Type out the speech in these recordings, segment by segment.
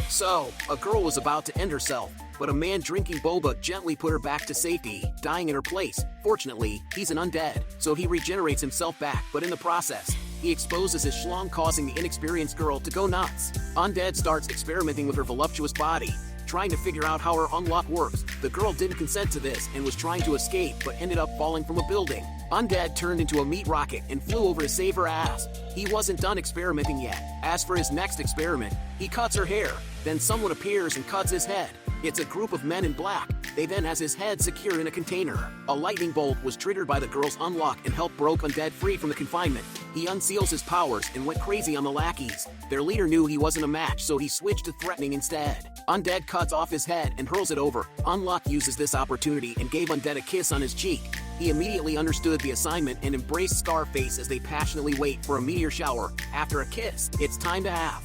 So, a girl was about to end herself, but a man drinking boba gently put her back to safety, dying in her place. Fortunately, he's an undead, so he regenerates himself back, but in the process, he exposes his schlong, causing the inexperienced girl to go nuts. Undead starts experimenting with her voluptuous body, trying to figure out how her unlock works. The girl didn't consent to this and was trying to escape but ended up falling from a building. Undead turned into a meat rocket and flew over to save her ass. He wasn't done experimenting yet. As for his next experiment, he cuts her hair. Then someone appears and cuts his head. It's a group of men in black. They then has his head secured in a container. A lightning bolt was triggered by the girl's unlock and helped broke Undead free from the confinement. He unseals his powers and went crazy on the lackeys. Their leader knew he wasn't a match, so he switched to threatening instead. Undead cuts off his head and hurls it over. Unlock uses this opportunity and gave Undead a kiss on his cheek. He immediately understood the assignment and embraced Scarface as they passionately wait for a meteor shower. After a kiss, it's time to have.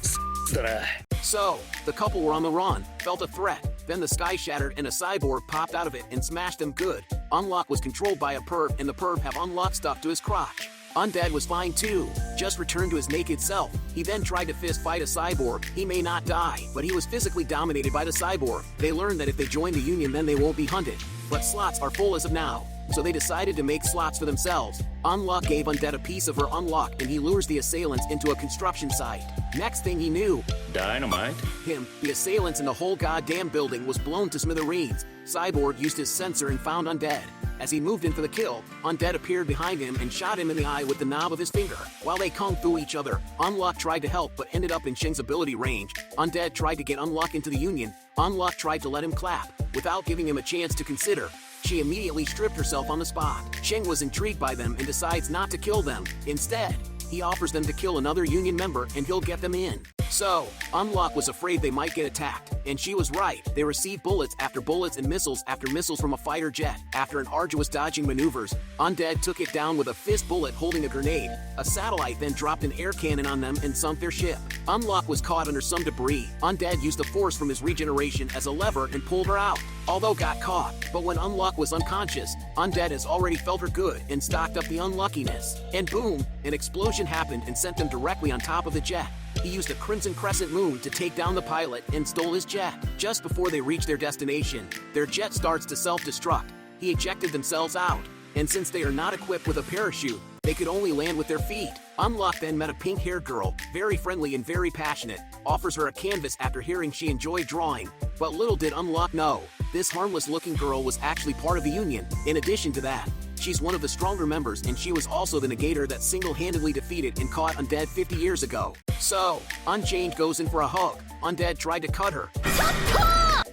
So, the couple were on the run, felt a threat. Then the sky shattered and a cyborg popped out of it and smashed them good. Unlock was controlled by a perv and the perv have Unlock stuck to his crotch. Undead was fine too, just returned to his naked self. He then tried to fist fight a cyborg. He may not die, but he was physically dominated by the cyborg. They learned that if they join the Union then they won't be hunted. But slots are full as of now, so they decided to make slots for themselves. Unlock gave Undead a piece of her unlock and he lures the assailants into a construction site. Next thing he knew, Dynamite? the assailants and the whole goddamn building was blown to smithereens. Cyborg used his sensor and found Undead. As he moved in for the kill, Undead appeared behind him and shot him in the eye with the knob of his finger. While they kung fu each other, Unlock tried to help but ended up in Shing's ability range. Undead tried to get Unlock into the Union. Unlock tried to let him clap, without giving him a chance to consider. She immediately stripped herself on the spot. Shing was intrigued by them and decides not to kill them. Instead, he offers them to kill another Union member and he'll get them in. So, Unlock was afraid they might get attacked, and she was right. They received bullets after bullets and missiles after missiles from a fighter jet. After an arduous dodging maneuvers, Undead took it down with a fist bullet holding a grenade. A satellite then dropped an air cannon on them and sunk their ship. Unlock was caught under some debris. Undead used the force from his regeneration as a lever and pulled her out, although got caught. But when Unlock was unconscious, Undead has already felt her good and stocked up the unluckiness. And boom, an explosion happened and sent them directly on top of the jet. He used a crimson crescent moon to take down the pilot and stole his jet. Just before they reach their destination, their jet starts to self-destruct. He ejected themselves out, and since they are not equipped with a parachute, they could only land with their feet. Unlock then met a pink-haired girl, very friendly and very passionate, offers her a canvas after hearing she enjoyed drawing. But little did Unlock know, this harmless-looking girl was actually part of the Union. In addition to that, she's one of the stronger members and she was also the negator that single-handedly defeated and caught Undead 50 years ago. So, Unchained goes in for a hug. Undead tried to cut her,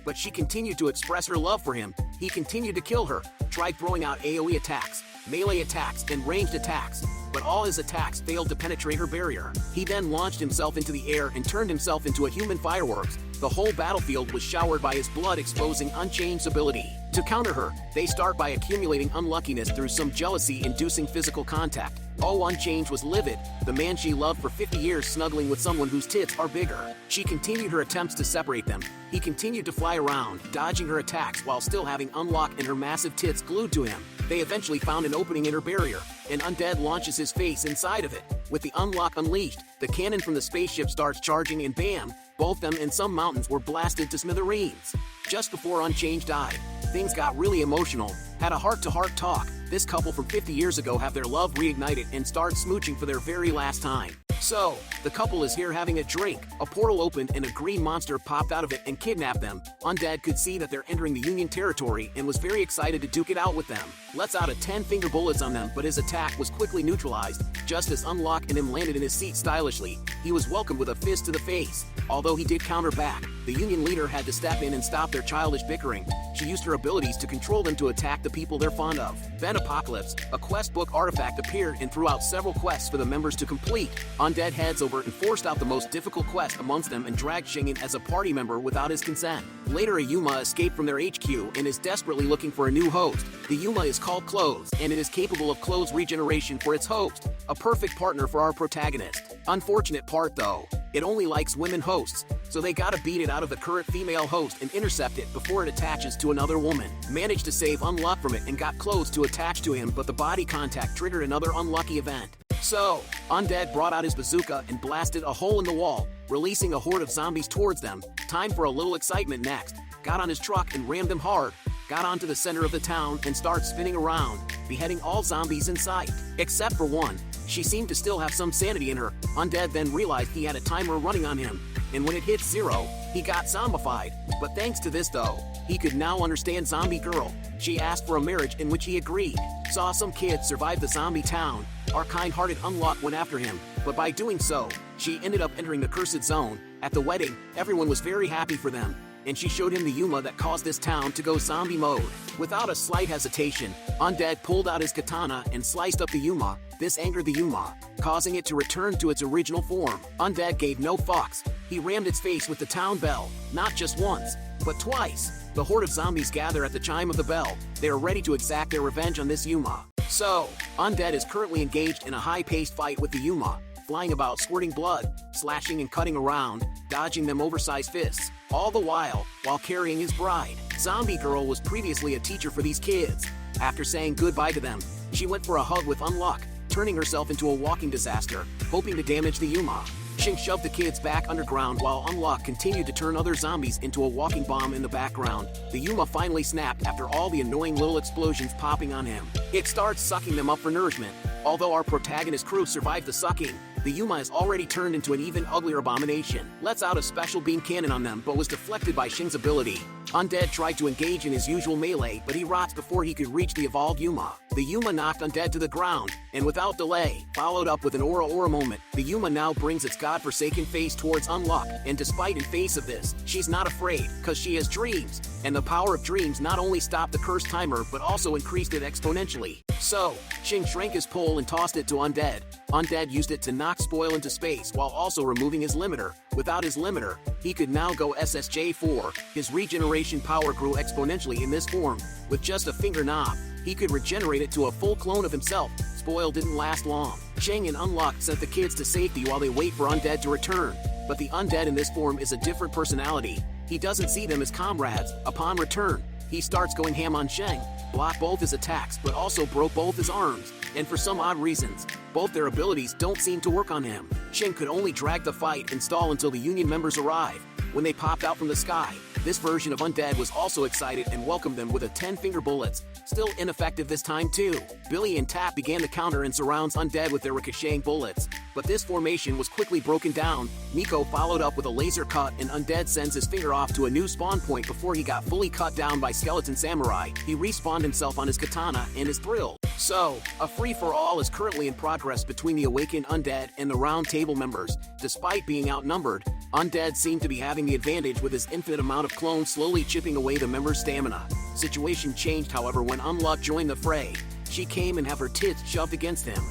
but she continued to express her love for him. He continued to kill her, tried throwing out AoE attacks, melee attacks, and ranged attacks, but all his attacks failed to penetrate her barrier. He then launched himself into the air and turned himself into a human fireworks. The whole battlefield was showered by his blood, exposing Unchained's ability. To counter her, they start by accumulating unluckiness through some jealousy-inducing physical contact. Oh, Unchained was livid, the man she loved for 50 years snuggling with someone whose tits are bigger. She continued her attempts to separate them. He continued to fly around, dodging her attacks while still having Unlock and her massive tits glued to him. They eventually found an opening in her barrier, and Undead launches his face inside of it. With the Unlock unleashed, the cannon from the spaceship starts charging and bam, both them and some mountains were blasted to smithereens. Just before Unchained died, things got really emotional, had a heart-to-heart talk. This couple from 50 years ago have their love reignited and start smooching for their very last time. So, the couple is here having a drink. A portal opened and a green monster popped out of it and kidnapped them. Undead could see that they're entering the Union territory and was very excited to duke it out with them. Lets out a 10-finger bullets on them, but his attack was quickly neutralized. Just as Unlock and him landed in his seat stylishly, he was welcomed with a fist to the face. Although he did counter back, the Union leader had to step in and stop their childish bickering. She used her abilities to control them to attack the people they're fond of. Then Apocalypse, a quest book artifact, appeared and threw out several quests for the members to complete. Undead heads over and forced out the most difficult quest amongst them and dragged Shingen as a party member without his consent. Later, a Yuma escaped from their HQ and is desperately looking for a new host. The Yuma is called Clothes, and it is capable of clothes regeneration for its host. A perfect partner for our protagonist. Unfortunate part though, it only likes women hosts, so they gotta beat it out of the current female host and intercept it before it attaches to another woman. Managed to save Unluck from it and got Clothes to attach to him, but the body contact triggered another unlucky event. So, Undead brought out his bazooka and blasted a hole in the wall. releasing a horde of zombies towards them. Time for a little excitement next. Got on his truck and rammed them hard. Got onto the center of the town and started spinning around, beheading all zombies in sight. Except for one. She seemed to still have some sanity in her. Undead then realized he had a timer running on him, and when it hit 0, he got zombified. But thanks to this though, he could now understand Zombie Girl. She asked for a marriage in which he agreed. Saw some kids survive the zombie town. Our kind-hearted Unluck went after him, but by doing so, she ended up entering the cursed zone. At the wedding, everyone was very happy for them, and she showed him the Yuma that caused this town to go zombie mode. Without a slight hesitation, Undead pulled out his katana and sliced up the Yuma. This angered the Yuma, causing it to return to its original form. Undead gave no fucks. He rammed its face with the town bell, not just once, but twice. The horde of zombies gather at the chime of the bell. They are ready to exact their revenge on this Yuma. So, Undead is currently engaged in a high-paced fight with the Yuma, flying about squirting blood, slashing and cutting around, dodging them oversized fists, all the while carrying his bride. Zombie Girl was previously a teacher for these kids. After saying goodbye to them, she went for a hug with Unluck, turning herself into a walking disaster, hoping to damage the Yuma. Shing shoved the kids back underground while Unluck continued to turn other zombies into a walking bomb in the background. The Yuma finally snapped after all the annoying little explosions popping on him. It starts sucking them up for nourishment. Although our protagonist crew survived the sucking, the Yuma has already turned into an even uglier abomination. Lets out a special beam cannon on them but was deflected by Shing's ability. Undead tried to engage in his usual melee, but he rots before he could reach the evolved Yuma. The Yuma knocked Undead to the ground, and without delay, followed up with an aura moment. The Yuma now brings its godforsaken face towards Unluck, and despite in face of this, she's not afraid, cause she has dreams. And the power of dreams not only stopped the cursed timer, but also increased it exponentially. So, Shing shrank his pole and tossed it to Undead. Undead used it to knock Spoil into space while also removing his limiter. Without his limiter, he could now go SSJ4. His regeneration power grew exponentially in this form. With just a finger knob, he could regenerate it to a full clone of himself. Spoil didn't last long. Shang and Unluck sent the kids to safety while they wait for Undead to return. But the Undead in this form is a different personality. He doesn't see them as comrades. Upon return, he starts going ham on Shang, blocked both his attacks but also broke both his arms. And for some odd reasons, both their abilities don't seem to work on him. Shing could only drag the fight and stall until the Union members arrive. When they popped out from the sky, this version of Undead was also excited and welcomed them with a 10-finger bullets. Still ineffective this time too. Billy and Tap began to counter and surrounds Undead with their ricocheting bullets. But this formation was quickly broken down. Miko followed up with a laser cut and Undead sends his finger off to a new spawn point before he got fully cut down by Skeleton Samurai. He respawned himself on his katana and is thrilled. So, a free-for-all is currently in progress between the awakened Undead and the Round Table members. Despite being outnumbered, Undead seemed to be having the advantage with his infinite amount of clones slowly chipping away the members' stamina. Situation changed, however, when Unluck joined the fray. She came and have her tits shoved against him.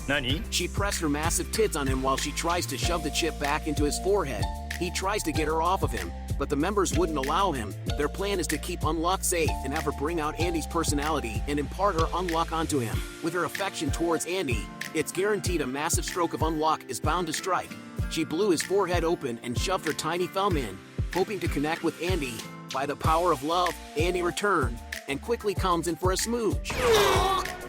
Nani? She pressed her massive tits on him while she tries to shove the chip back into his forehead. He tries to get her off of him, but the members wouldn't allow him. Their plan is to keep Unluck safe and have her bring out Andy's personality and impart her Unluck onto him. With her affection towards Andy, it's guaranteed a massive stroke of Unluck is bound to strike. She blew his forehead open and shoved her tiny thumb in, hoping to connect with Andy. By the power of love, Andy returned and quickly comes in for a smooch.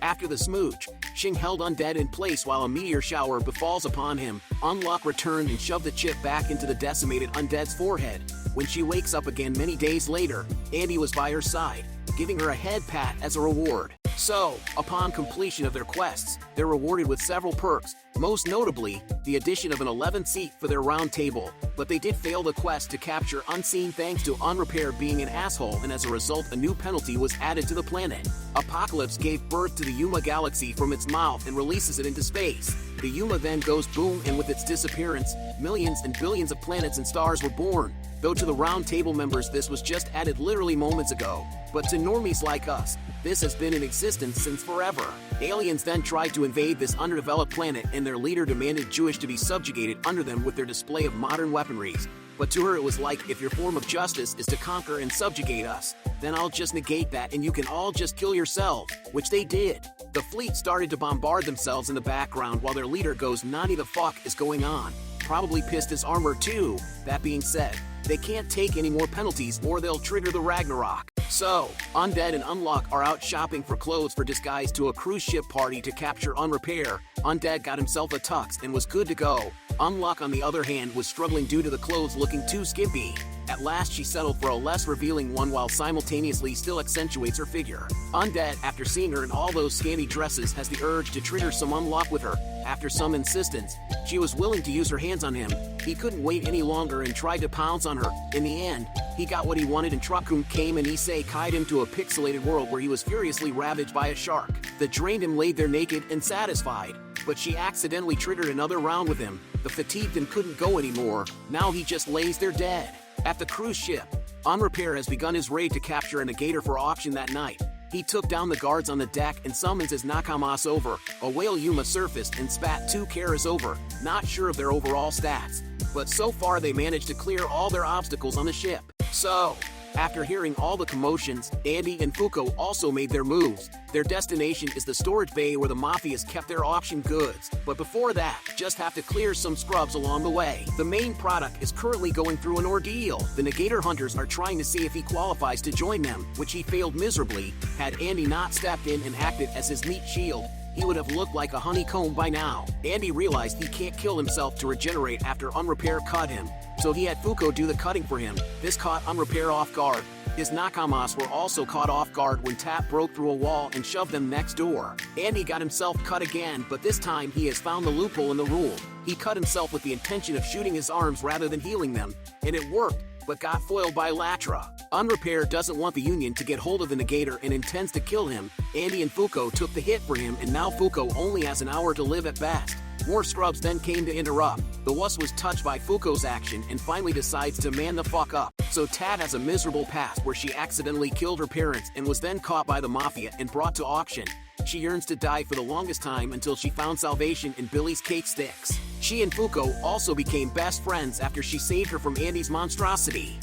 After the smooch, Shing held Undead in place while a meteor shower befalls upon him. Unluck returned and shoved the chip back into the decimated Undead's forehead. When she wakes up again many days later, Andy was by her side, giving her a head pat as a reward. So, upon completion of their quests, they're rewarded with several perks, most notably, the addition of an 11th seat for their round table. But they did fail the quest to capture Unseen thanks to Unrepair being an asshole, and as a result a new penalty was added to the planet. Apocalypse gave birth to the Yuma galaxy from its mouth and releases it into space. The Yuma then goes boom, and with its disappearance, millions and billions of planets and stars were born. Though to the round table members this was just added literally moments ago. But to normies like us, this has been in existence since forever. Aliens then tried to invade this underdeveloped planet, and their leader demanded Jewish to be subjugated under them with their display of modern weaponries. But to her it was like, if your form of justice is to conquer and subjugate us, then I'll just negate that and you can all just kill yourselves, which they did. The fleet started to bombard themselves in the background while their leader goes, "Nani the fuck is going on?" Probably pissed his armor too. That being said, they can't take any more penalties or they'll trigger the Ragnarok. So, Undead and Unluck are out shopping for clothes for disguise to a cruise ship party to capture Unrepair. Undead got himself a tux and was good to go. Unluck, on the other hand, was struggling due to the clothes looking too skimpy. At last, she settled for a less revealing one while simultaneously still accentuates her figure. Undead, after seeing her in all those scanty dresses, has the urge to treat her some Unluck with her. After some insistence, she was willing to use her hands on him. He couldn't wait any longer and tried to pounce on her. In the end, he got what he wanted and Truckun came and isekai'd him to a pixelated world where he was furiously ravaged by a shark. The drained him laid there naked and satisfied. But she accidentally triggered another round with him. The fatigued and couldn't go anymore. Now he just lays there dead. At the cruise ship, Unrepair has begun his raid to capture a negator for auction that night. He took down the guards on the deck and summons his nakamas over. A whale Yuma surfaced and spat 2 Karas over, not sure of their overall stats. But so far they managed to clear all their obstacles on the ship. So, after hearing all the commotions, Andy and Fuuko also made their moves. Their destination is the storage bay where the mafias kept their auction goods. But before that, just have to clear some scrubs along the way. The main product is currently going through an ordeal. The negator hunters are trying to see if he qualifies to join them, which he failed miserably. Had Andy not stepped in and acted as his meat shield, he would have looked like a honeycomb by now. Andy realized he can't kill himself to regenerate after Unrepair cut him, so he had Fuuko do the cutting for him. This caught Unrepair off guard. His nakamas were also caught off guard when Tap broke through a wall and shoved them next door. Andy got himself cut again, but this time he has found the loophole in the rule. He cut himself with the intention of shooting his arms rather than healing them, and it worked, but got foiled by Latra. Unrepair doesn't want the Union to get hold of the negator and intends to kill him. Andy and Fuuko took the hit for him, and now Fuuko only has an hour to live at best. More scrubs then came to interrupt. The wuss was touched by Fuuko's action and finally decides to man the fuck up. So Tad has a miserable past where she accidentally killed her parents and was then caught by the mafia and brought to auction. She yearns to die for the longest time until she found salvation in Billy's cake sticks. She and Fuuko also became best friends after she saved her from Andy's monstrosity.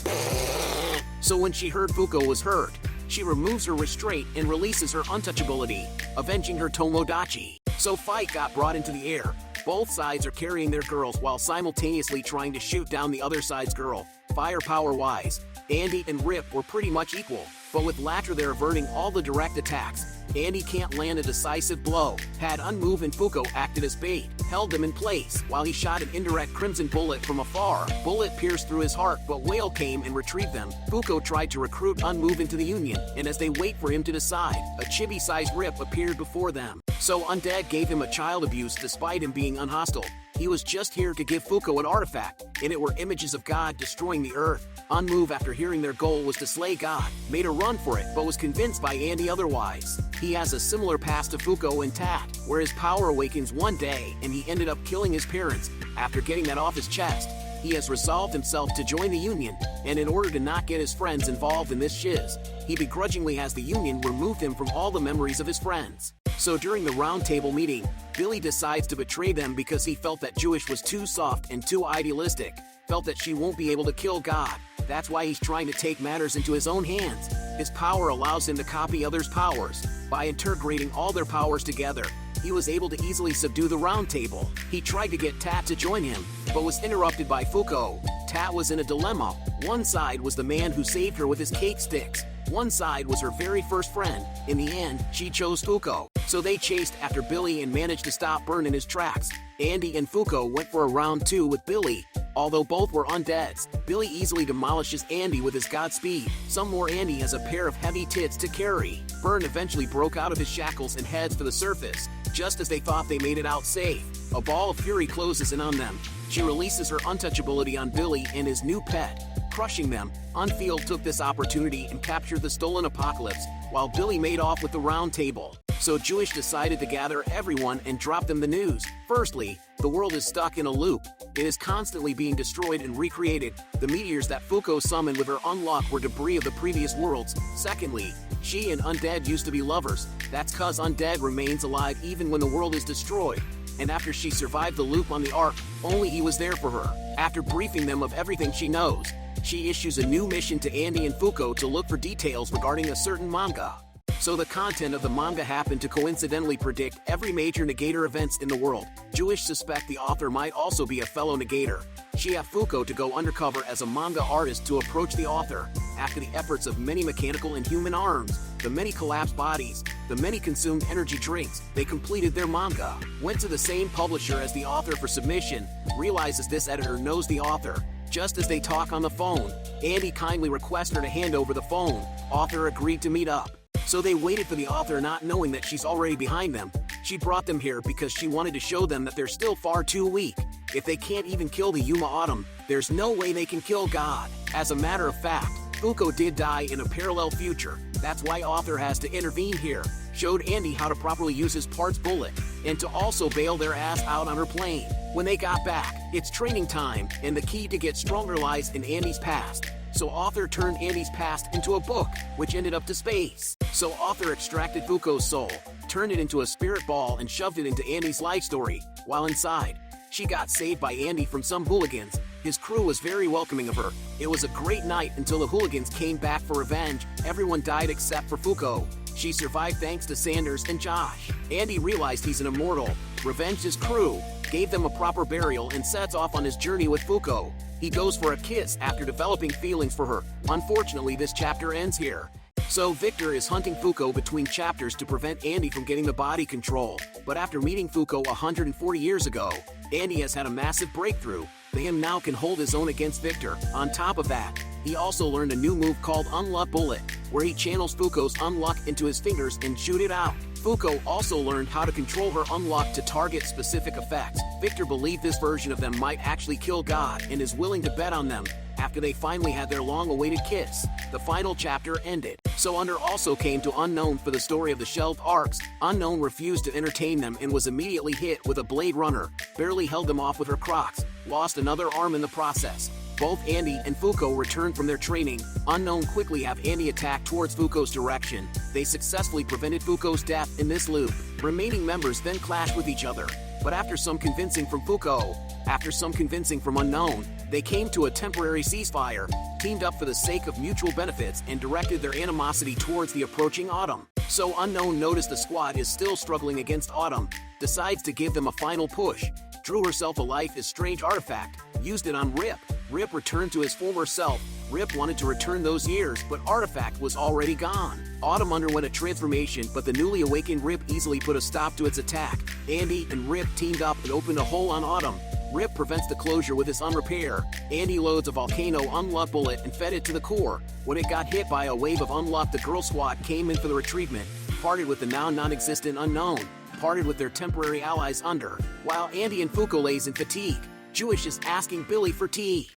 So when she heard Fuuko was hurt, she removes her restraint and releases her untouchability, avenging her Tomodachi. So fight got brought into the air. Both sides are carrying their girls while simultaneously trying to shoot down the other side's girl. Firepower-wise, Andy and Rip were pretty much equal, but with Latra they're averting all the direct attacks. Andy can't land a decisive blow. Had Unmove and Fuuko acted as bait, held them in place, while he shot an indirect crimson bullet from afar. Bullet pierced through his heart, but Whale came and retrieved them. Fuuko tried to recruit Unmove into the Union, and as they wait for him to decide, a chibi-sized Rip appeared before them. So Undead gave him a child abuse despite him being unhostile. He was just here to give Fuuko an artifact, and it were images of God destroying the earth. Unmove, after hearing their goal was to slay God, made a run for it, but was convinced by Andy otherwise. He has a similar past to Fuuko and Tat, where his power awakens one day and he ended up killing his parents. After getting that off his chest, he has resolved himself to join the Union, and in order to not get his friends involved in this shiz, he begrudgingly has the Union remove him from all the memories of his friends. So during the roundtable meeting, Billy decides to betray them because he felt that Jewish was too soft and too idealistic, felt that she won't be able to kill God. That's why he's trying to take matters into his own hands. His power allows him to copy others' powers. By integrating all their powers together, he was able to easily subdue the round table. He tried to get Tat to join him, but was interrupted by Fuuko. Tat was in a dilemma. One side was the man who saved her with his cake sticks. One side was her very first friend. In the end, she chose Fuuko. So they chased after Billy and managed to stop Burn in his tracks. Andy and Fuuko went for a round 2 with Billy. Although both were undeads, Billy easily demolishes Andy with his Godspeed. Some more, Andy has a pair of heavy tits to carry. Burn eventually broke out of his shackles and heads for the surface. Just as they thought they made it out safe, a ball of fury closes in on them. She releases her untouchability on Billy and his new pet, crushing them. Unfield took this opportunity and captured the stolen Apocalypse, while Billy made off with the round table. So Jewish decided to gather everyone and drop them the news. Firstly, the world is stuck in a loop. It is constantly being destroyed and recreated. The meteors that Fuuko summoned with her Unluck were debris of the previous worlds. Secondly, she and Undead used to be lovers. That's cause Undead remains alive even when the world is destroyed. And after she survived the loop on the Ark, only he was there for her. After briefing them of everything she knows, she issues a new mission to Andy and Fuuko to look for details regarding a certain manga. So the content of the manga happened to coincidentally predict every major negator events in the world. Jewish suspect the author might also be a fellow negator. She have Fuuko to go undercover as a manga artist to approach the author. After the efforts of many mechanical and human arms, the many collapsed bodies, the many consumed energy drinks, they completed their manga. Went to the same publisher as the author for submission, realizes this editor knows the author. Just as they talk on the phone, Andy kindly requests her to hand over the phone. Author agreed to meet up. So they waited for the author, not knowing that she's already behind them. She brought them here because she wanted to show them that they're still far too weak. If they can't even kill the Yuma Autumn, there's no way they can kill God. As a matter of fact, Fuuko did die in a parallel future. That's why author has to intervene here. Showed Andy how to properly use his parts bullet, and to also bail their ass out on her plane. When they got back, it's training time, and the key to get stronger lies in Andy's past. So author turned Andy's past into a book, which ended up to space. So author extracted Fuuko's soul, turned it into a spirit ball and shoved it into Andy's life story. While inside, she got saved by Andy from some hooligans. His crew was very welcoming of her. It was a great night until the hooligans came back for revenge. Everyone died except for Fuuko. She survived thanks to Sanders and Josh. Andy realized he's an immortal, revenged his crew, gave them a proper burial, and sets off on his journey with Fuuko. He goes for a kiss after developing feelings for her. Unfortunately, this chapter ends here. So Victor is hunting Fuuko between chapters to prevent Andy from getting the body control. But after meeting Fuuko 140 years ago, Andy has had a massive breakthrough. The him now can hold his own against Victor. On top of that, he also learned a new move called Unluck Bullet, where he channels Fuuko's Unluck into his fingers and shoot it out. Fuuko also learned how to control her Unluck to target specific effects. Victor believed this version of them might actually kill God and is willing to bet on them. After they finally had their long-awaited kiss, the final chapter ended. So Under also came to Unknown for the story of the shelved arcs. Unknown refused to entertain them and was immediately hit with a Blade Runner, barely held them off with her Crocs, lost another arm in the process. Both Andy and Fuuko returned from their training. Unknown quickly have Andy attack towards Fuuko's direction. They successfully prevented Fuuko's death in this loop. Remaining members then clash with each other. But after some convincing from Fuuko, after some convincing from Unknown, they came to a temporary ceasefire, teamed up for the sake of mutual benefits, and directed their animosity towards the approaching Autumn. So Unknown noticed the squad is still struggling against Autumn, decides to give them a final push, drew herself a life as strange artifact, used it on Rip. Rip returned to his former self. Rip wanted to return those years, but Artifact was already gone. Autumn underwent a transformation, but the newly awakened Rip easily put a stop to its attack. Andy and Rip teamed up and opened a hole on Autumn. Rip prevents the closure with his Unrepair. Andy loads a volcano Unluck bullet and fed it to the core. When it got hit by a wave of Unluck, the girl squad came in for the retrievement, parted with the now non-existent Unknown, parted with their temporary allies Under, while Andy and Fuuko lays in fatigue. Jewish is asking Billy for tea.